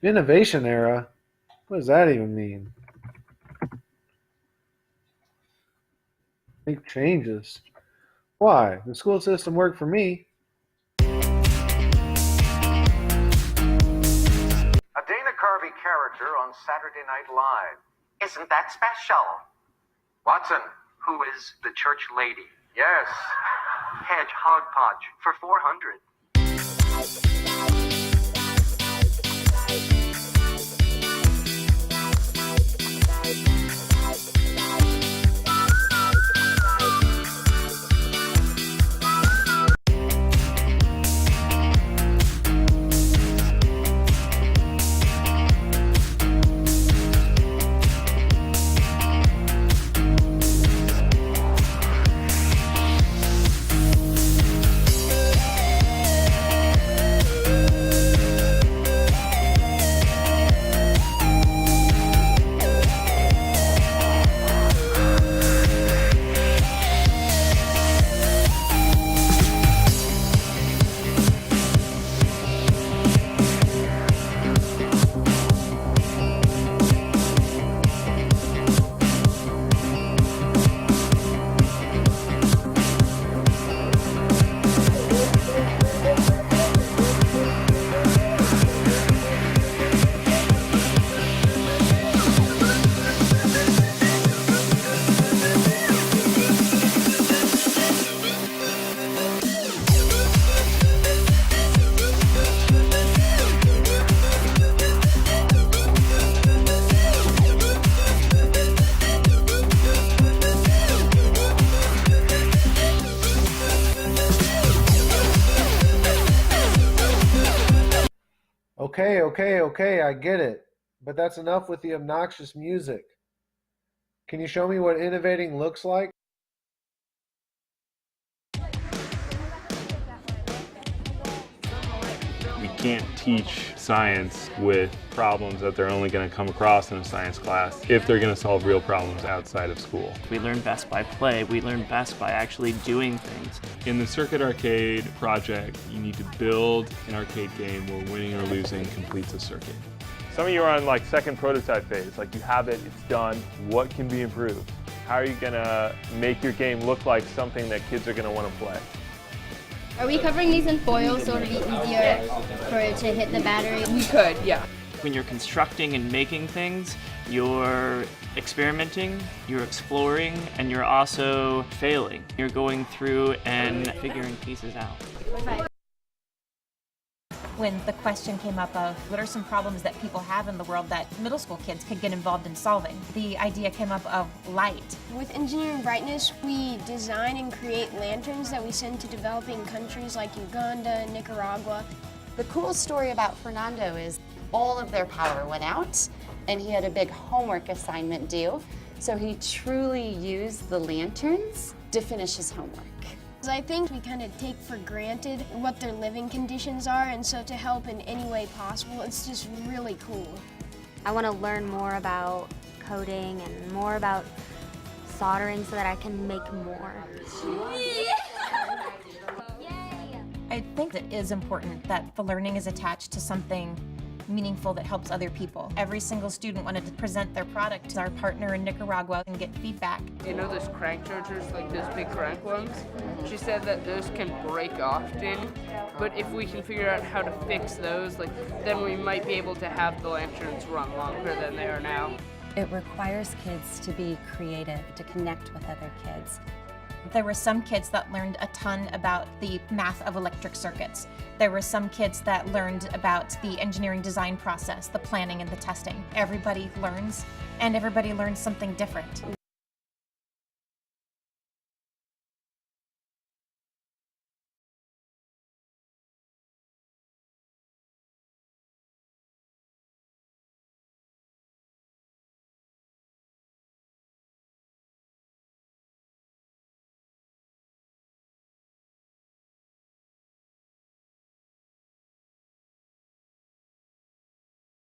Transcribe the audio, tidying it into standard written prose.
Innovation era? What does that even mean? Make changes. Why? The school system worked for me. A Dana Carvey character on Saturday Night Live. Isn't that special? Watson, who is the church lady? Yes. Hedge Hodgepodge for 400. Okay, I get it. But that's enough with the obnoxious music. Can you show me what innovating looks like? We can't teach science with problems that they're only going to come across in a science class if they're going to solve real problems outside of school. We learn best by play. We learn best by actually doing things. In the Circuit Arcade project, you need to build an arcade game where winning or losing completes a circuit. Some of you are on like second prototype phase, like you have it, it's done. What can be improved? How are you going to make your game look like something that kids are going to want to play? Are we covering these in foil so it'll be easier for it to hit the battery? We could, yeah. When you're constructing and making things, you're experimenting, you're exploring, and you're also failing. You're going through and figuring pieces out. When the question came up of what are some problems that people have in the world that middle school kids could get involved in solving, the idea came up of light. With Engineering Brightness, we design and create lanterns that we send to developing countries like Uganda and Nicaragua. The cool story about Fernando is all of their power went out and he had a big homework assignment due, so he truly used the lanterns to finish his homework. I think we kind of take for granted what their living conditions are, and so to help in any way possible, it's just really cool. I want to learn more about coding and more about soldering so that I can make more. I think it is important that the learning is attached to something meaningful that helps other people. Every single student wanted to present their product to our partner in Nicaragua and get feedback. You know those crank chargers, like those big crank ones? She said that those can break often, but if we can figure out how to fix those, then we might be able to have the lanterns run longer than they are now. It requires kids to be creative, to connect with other kids. There were some kids that learned a ton about the math of electric circuits. There were some kids that learned about the engineering design process, the planning and the testing. Everybody learns, and everybody learns something different.